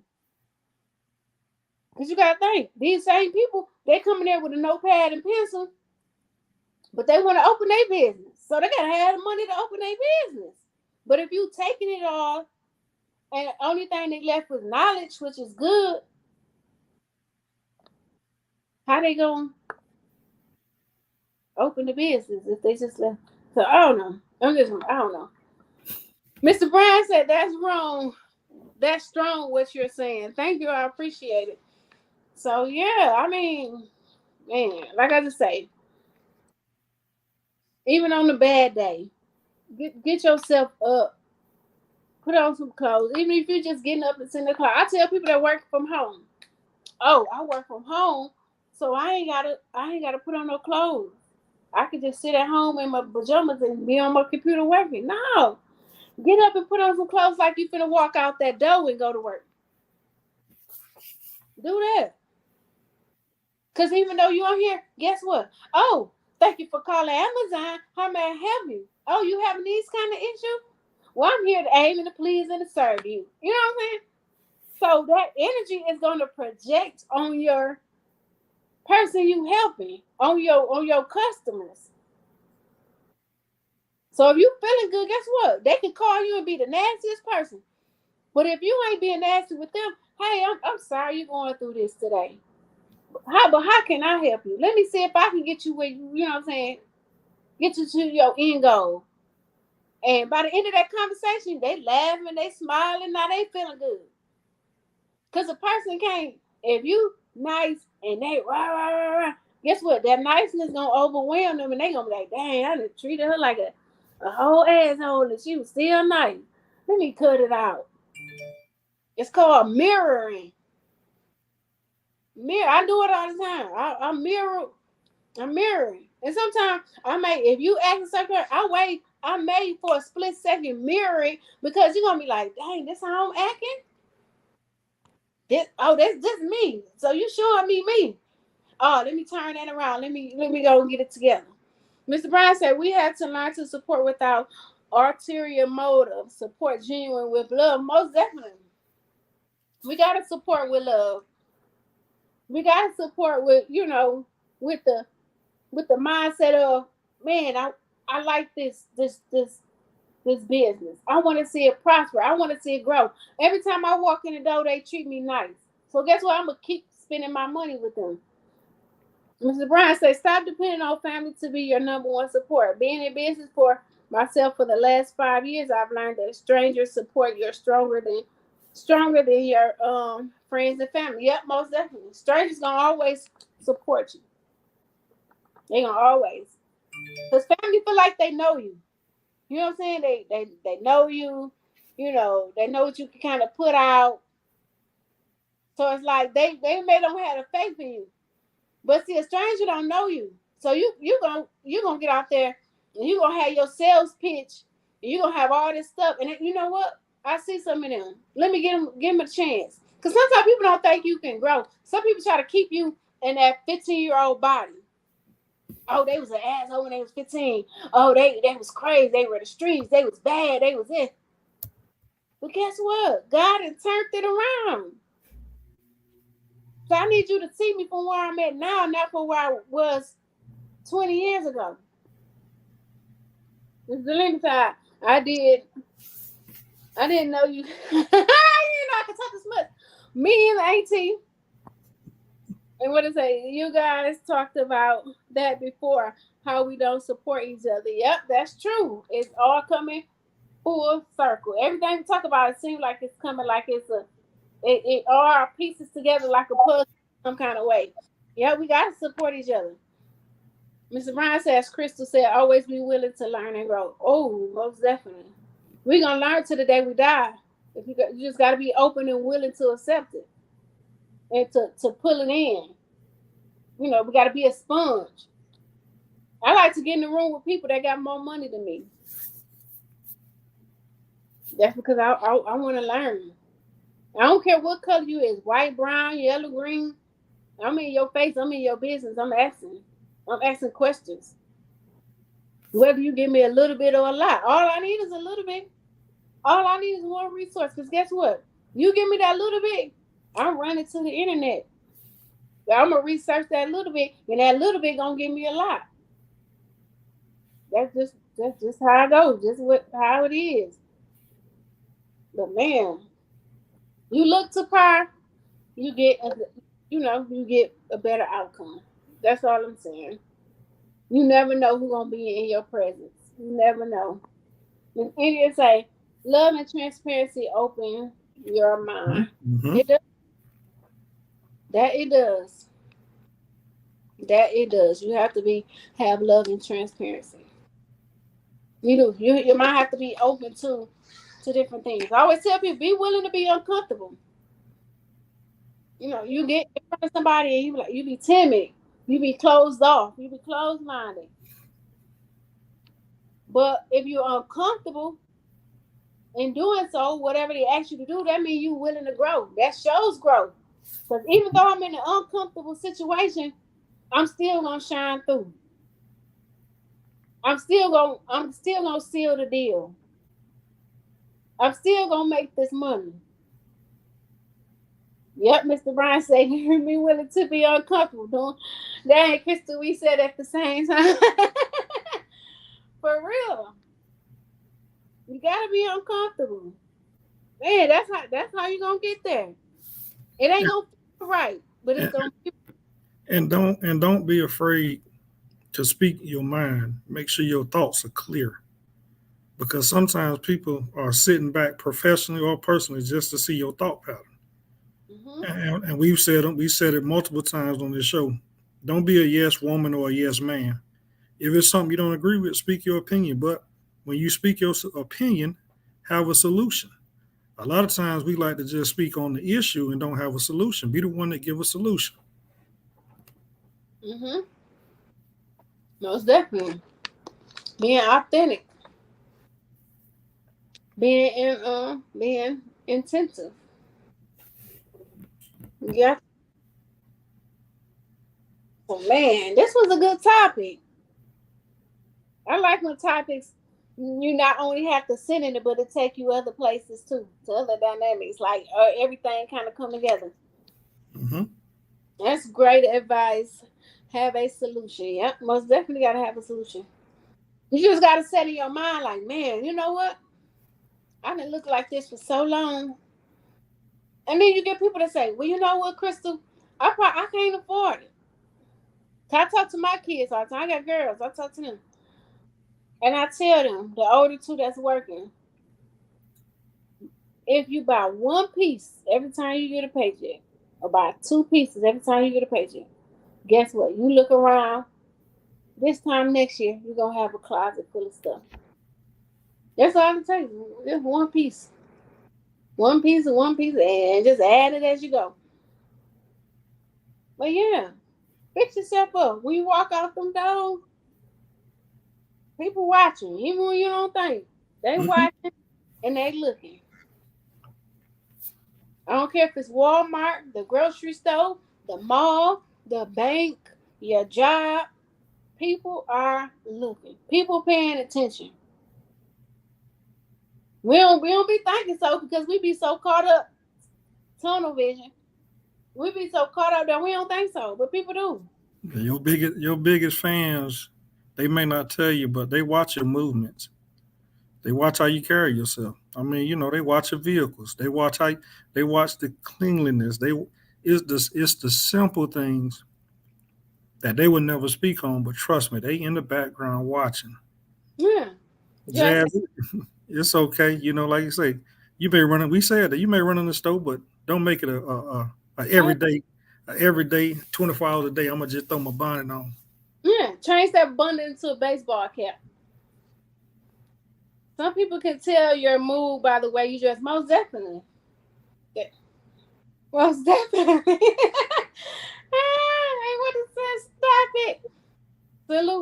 Speaker 1: Because you gotta think, these same people, they come in there with a notepad and pencil, but they want to open their business. So they gotta have the money to open their business. But if you taking it all and the only thing they left was knowledge, which is good, how they gonna open the business if they just left? So I don't know. I don't know. Mr. Brown said that's wrong. That's strong what you're saying. Thank you. I appreciate it. So yeah, I mean, man, like I just say, even on the bad day, get yourself up, put on some clothes. Even if you're just getting up and sitting in the car. I tell people that work from home, oh, I work from home, so I ain't gotta put on no clothes. I could just sit at home in my pajamas and be on my computer working. No. Get up and put on some clothes like you finna walk out that door and go to work. Do that. Because even though you're on here, guess what? Oh, thank you for calling Amazon. How may I help you? Oh, you having these kind of issues? Well, I'm here to aim and to please and to serve you. You know what I'm saying? So that energy is going to project on your person you helping, on your customers. So if you feeling good, guess what? They can call you and be the nastiest person. But if you ain't being nasty with them, hey, I'm sorry you're going through this today. How can I help you? Let me see if I can get you where you know what I'm saying, get you to your end goal. And by the end of that conversation, they laughing, they smiling, now they feeling good. Cause a person can't, if you nice and they rah, rah, rah, rah, guess what? That niceness gonna overwhelm them and they gonna be like, dang, I done treated her like a whole asshole and she was still nice. Let me cut it out. It's called mirroring. I do it all the time. I'm mirroring. And sometimes I may, if you ask something, I may for a split second mirroring because you're gonna be like, dang, this how I'm acting? That's me. So you showing me. Oh, let me turn that around. Let me go and get it together. Mr. Brown said we have to learn to support without ulterior motive. Support genuine with love. Most definitely. We gotta support with love. We gotta support with, with the mindset of, man, I like this business. I want to see it prosper. I want to see it grow. Every time I walk in the door, they treat me nice. So guess what? I'm gonna keep spending my money with them. Mr. Brian says, stop depending on family to be your number one support. Being in business for myself for the last 5 years, I've learned that strangers support you stronger than your friends and family. Yep, most definitely. Strangers gonna always support you. They gonna always, because family feel like they know you. You know what I'm saying? They know you. They know what you can kind of put out. So it's like they may don't have the faith in you. But see, a stranger don't know you. So you gonna get out there and you gonna have your sales pitch and you gonna have all this stuff. And you know what? I see some of them. Let me give them a chance. Because sometimes people don't think you can grow. Some people try to keep you in that 15-year-old body. Oh, they was an asshole when they was 15. Oh, they was crazy. They were the streets. They was bad. They was it. But guess what? God has turned it around. So I need you to see me from where I'm at now, not from where I was 20 years ago. Mr. Lincoln, I didn't know you. You know I can talk this much. Me and Auntie, and what is it? You guys talked about that before, how we don't support each other. Yep, that's true. It's all coming full circle. Everything we talk about, it seems like it's coming like it all pieces together like a puzzle some kind of way. Yeah, we got to support each other. Mr. Brian says, Crystal said, always be willing to learn and grow. Oh, most definitely. We're going to learn to the day we die. You just got to be open and willing to accept it and to pull it in. You know, we got to be a sponge. I like to get in the room with people that got more money than me. That's because I want to learn. I don't care what color you is, white, brown, yellow, green. I'm in your face. I'm in your business. I'm asking questions. Whether you give me a little bit or a lot. All I need is a little bit. All I need is one resource. Because guess what? You give me that little bit, I'm running to the internet. I'm going to research that little bit, and that little bit going to give me a lot. That's just how it goes. How it is. But man, you look to par, you get you get a better outcome. That's all I'm saying. You never know who's gonna be in your presence. You never know. And Indians say, love and transparency open your mind.
Speaker 2: Mm-hmm.
Speaker 1: It does. That it does. That it does. You have to have love and transparency. You do. You might have to be open to different things. I always tell people, be willing to be uncomfortable. You know, you get in front of somebody and you be timid, you be closed off, you be closed minded. But if you're uncomfortable in doing so, whatever they ask you to do, that means you're willing to grow. That shows growth. Because even though I'm in an uncomfortable situation, I'm still gonna shine through. I'm still gonna seal the deal. I'm still gonna make this money. Yep, Mr. Brian said you be willing to be uncomfortable. Don't that ain't Crystal, we said at the same time. For real. You gotta be uncomfortable. Man, that's how you gonna get there. It ain't gonna feel right, but it's gonna be.
Speaker 2: And don't be afraid to speak your mind. Make sure your thoughts are clear. Because sometimes people are sitting back professionally or personally just to see your thought pattern. And we said it multiple times on this show. Don't be a yes woman or a yes man. If it's something you don't agree with, speak your opinion. But when you speak your opinion, have a solution. A lot of times we like to just speak on the issue and don't have a solution. Be the one that give a solution.
Speaker 1: Most definitely. Being authentic. Being intensive. Yeah. Oh man, this was a good topic. I like when topics you not only have to sit in it, but it take you other places too, to other dynamics. Like everything kind of come together.
Speaker 2: Mm-hmm.
Speaker 1: That's great advice. Have a solution. Yep, most definitely got to have a solution. You just got to set in your mind, like, man, you know what? I didn't look like this for so long. And then you get people that say, well, you know what, Crystal? I can't afford it. I talk to my kids all the time. I got girls. I talk to them. And I tell them, the older two that's working, if you buy one piece every time you get a paycheck, or buy two pieces every time you get a paycheck, guess what? You look around, this time next year, you're going to have a closet full of stuff. That's all I can tell you. Just one piece. One piece, and just add it as you go. But yeah, fix yourself up. When you walk out them doors, people watching, even when you don't think. They watching and they looking. I don't care if it's Walmart, the grocery store, the mall, the bank, your job. People are looking. People paying attention. We don't be thinking so because we be so caught up. Tunnel vision. We be so caught up that we don't think so, but people do.
Speaker 2: Your biggest fans, they may not tell you, but they watch your movements. They watch how you carry yourself. I mean, they watch your vehicles. They watch the cleanliness. It's the simple things that they would never speak on, but trust me, they in the background watching.
Speaker 1: Yeah.
Speaker 2: Jazz, it's okay. Like you say, you may run. We said that you may run in the store, but don't make it a everyday 24 hours a day. I'm gonna just throw my bonnet on.
Speaker 1: Yeah, change that bonnet into a baseball cap. Some people can tell your mood by the way you dress. Most definitely. Yeah. Most definitely. Hey, what it says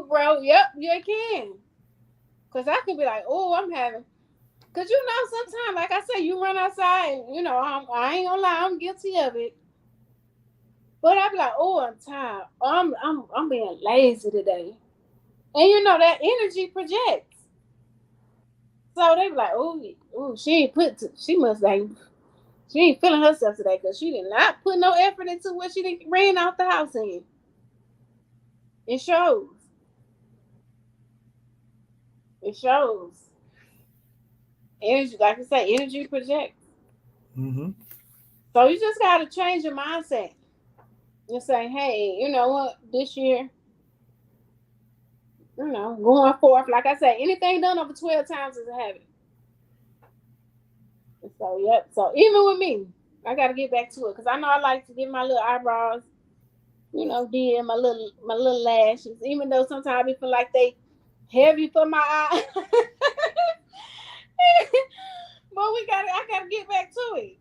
Speaker 1: bro. Yep, you can. Cause I could be like, oh, I'm having. Cause you know, sometimes, like I say, you run outside, and, you know, I ain't gonna lie, I'm guilty of it. But I be like, oh, I'm tired. I'm being lazy today, and you know that energy projects. So they be like, oh, she ain't she must like, she ain't feeling herself today because she did not put no effort into what she did, ran out the house in. It shows. It shows. Energy, like I say, energy projects.
Speaker 2: Mm-hmm.
Speaker 1: So you just gotta change your mindset and say, hey, you know what, this year, you know, going forth, like I said, anything done over 12 times is a habit. And so, yep. So even with me, I got to get back to it because I know I like to get my little eyebrows, you know, did my little lashes, even though sometimes I feel like they heavy for my eye. But I gotta get back to it.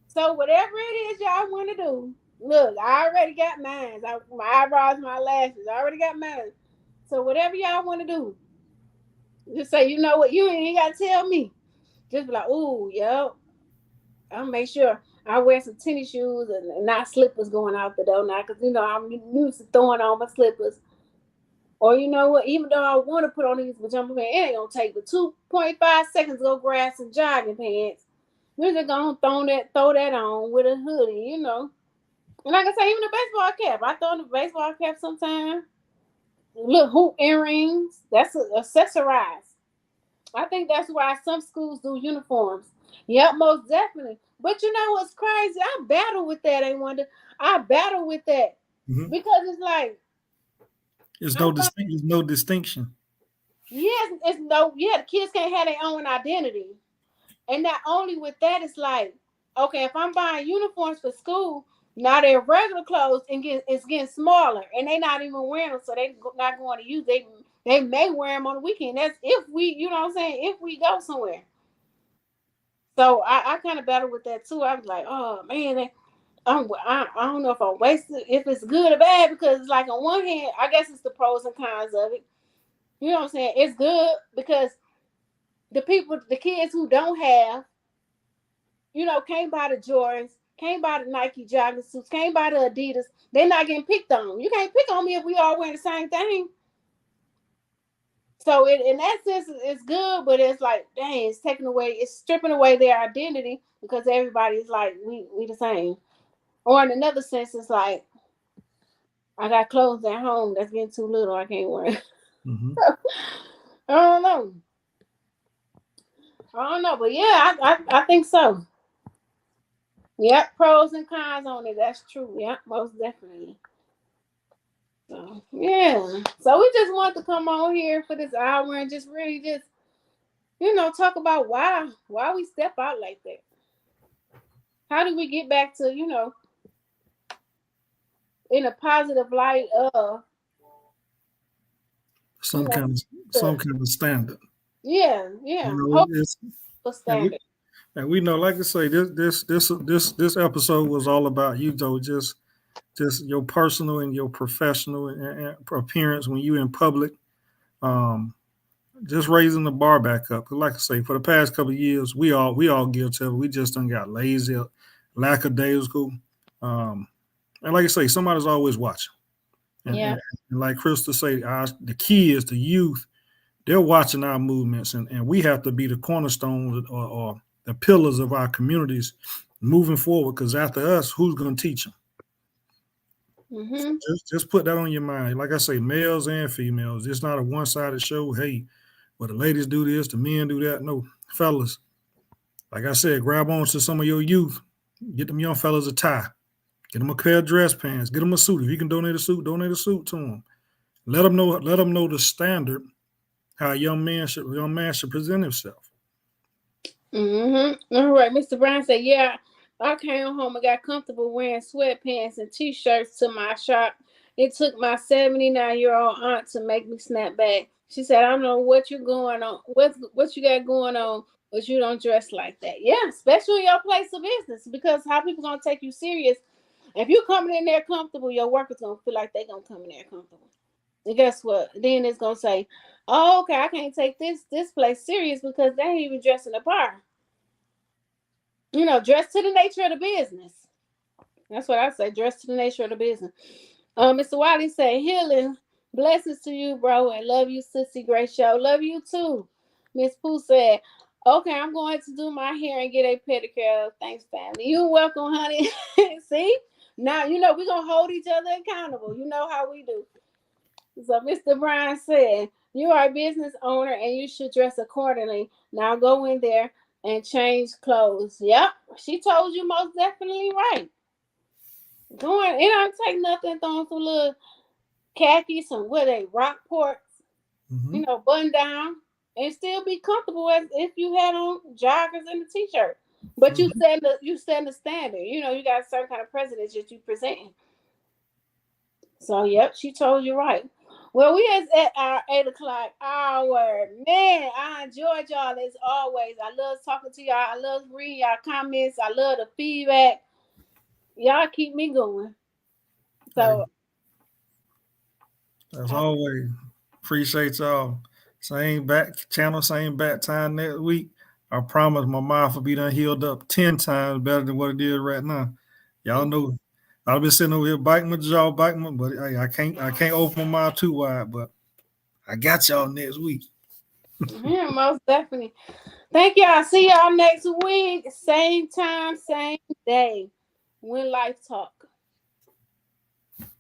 Speaker 1: So whatever it is y'all want to do, look, I already got mine. My eyebrows, my lashes, I already got mine. So whatever y'all want to do, just say, you know what, you ain't got to tell me. Just be like, ooh, yep. I'll make sure I wear some tennis shoes and not slippers going out the door now, because you know I'm used to throwing on my slippers. Or you know what? Even though I want to put on these pajama pants, it ain't gonna take but 2.5 seconds to go grab some jogging pants. We're just gonna throw that on with a hoodie, you know. And like I say, even a baseball cap. I throw in a baseball cap sometimes. Little hoop earrings. That's accessorized. I think that's why some schools do uniforms. Yep, most definitely. But you know what's crazy? I battle with that, I wonder. I battle with that.
Speaker 2: Mm-hmm.
Speaker 1: Because it's like
Speaker 2: There's no distinction.
Speaker 1: yes, it's no, yeah, the kids can't have their own identity. And not only with that, it's like, okay, if I'm buying uniforms for school, now their regular clothes it's getting smaller, and they not even wearing them, so they not going to use. They may wear them on the weekend. That's if we, you know what I'm saying, if we go somewhere. So I kind of battle with that too. I was like, oh man, I don't know if I'm wasting, if it's good or bad, because it's like on one hand, I guess it's the pros and cons of it. You know what I'm saying? It's good because the kids who don't have, you know, can't buy the Jordans, can't buy the Nike jogging suits, can't buy the Adidas. They're not getting picked on. You can't pick on me if we all wearing the same thing. So in that sense, it's good, but it's like, dang, it's taking away, it's stripping away their identity because everybody's like, we the same. Or in another sense, it's like, I got clothes at home that's getting too little, I can't wear it.
Speaker 2: Mm-hmm.
Speaker 1: I don't know. I don't know, but yeah, I think so. Yep, pros and cons on it. That's true. Yep, most definitely. So yeah. So we just want to come on here for this hour and just really just, you know, talk about why we step out like that. How do we get back to, you know, in a positive light of, you
Speaker 2: Some
Speaker 1: know,
Speaker 2: kind of
Speaker 1: the,
Speaker 2: some kind of standard.
Speaker 1: yeah.
Speaker 2: You know,
Speaker 1: Hope
Speaker 2: it's and we
Speaker 1: standard.
Speaker 2: and we know, like I say, this episode was all about you, though, just your personal and your professional and appearance when you in public. Um, just raising the bar back up. 'Cause like I say, for the past couple of years, we all guilty of it. We just done got lazy, lackadaisical. Um, and like I say, somebody's always watching.
Speaker 1: Yeah.
Speaker 2: And like Crystal say, the kids, the youth, they're watching our movements, and we have to be the cornerstones or the pillars of our communities moving forward. Because after us, who's going to teach them?
Speaker 1: Mm-hmm.
Speaker 2: Just put that on your mind. Like I say, males and females. It's not a one-sided show. Hey, well, the ladies do this, the men do that. No, fellas. Like I said, grab on to some of your youth. Get them young fellas a tie. Get them a pair of dress pants. Get them a suit. If you can donate a suit to them. Let them know. Let them know the standard how a young man should present himself.
Speaker 1: Mm-hmm. All right. Mr. Brown said, yeah, I came home and got comfortable wearing sweatpants and t-shirts to my shop. It took my 79-year-old aunt to make me snap back. She said, I don't know what you're going on, what you got going on, but you don't dress like that. Yeah, especially in your place of business, because how people gonna take you serious? If you coming in there comfortable, your workers gonna feel like they gonna come in there comfortable. And guess what? Then it's gonna say, "Oh, okay, I can't take this place serious because they ain't even dressing the part. Dress to the nature of the business." That's what I say. Dress to the nature of the business. Mr. Wiley said, "Healing blessings to you, bro, and love you, sissy. Great show. Love you too." Miss Pooh said, "Okay, I'm going to do my hair and get a pedicure. Thanks, family. You're welcome, honey." See, now we're gonna hold each other accountable. You know how we do. So Mr. Brown said, "You are a business owner and you should dress accordingly. Now go in there and change clothes." Yep, she told you most definitely right. Going, it don't take nothing, throwing some little khakis, some what they Rockports, button down, and still be comfortable as if you had on joggers and a t-shirt. But you setting the standard. You got a certain kind of presidents that you presenting. So yep, she told you right. Well, we is at our 8 o'clock hour. Man, I enjoyed y'all as always. I love talking to y'all. I love reading y'all comments. I love the feedback. Y'all keep me going. So
Speaker 2: as always, appreciate y'all. Same back channel, same back time next week. I promise my mouth will be done healed up 10 times better than what it is right now. Y'all know I've been sitting over here biting my jaw, but hey, I can't open my mouth too wide, but I got y'all next week.
Speaker 1: yeah, most definitely. Thank y'all. See y'all next week. Same time, same day. When Life Talk.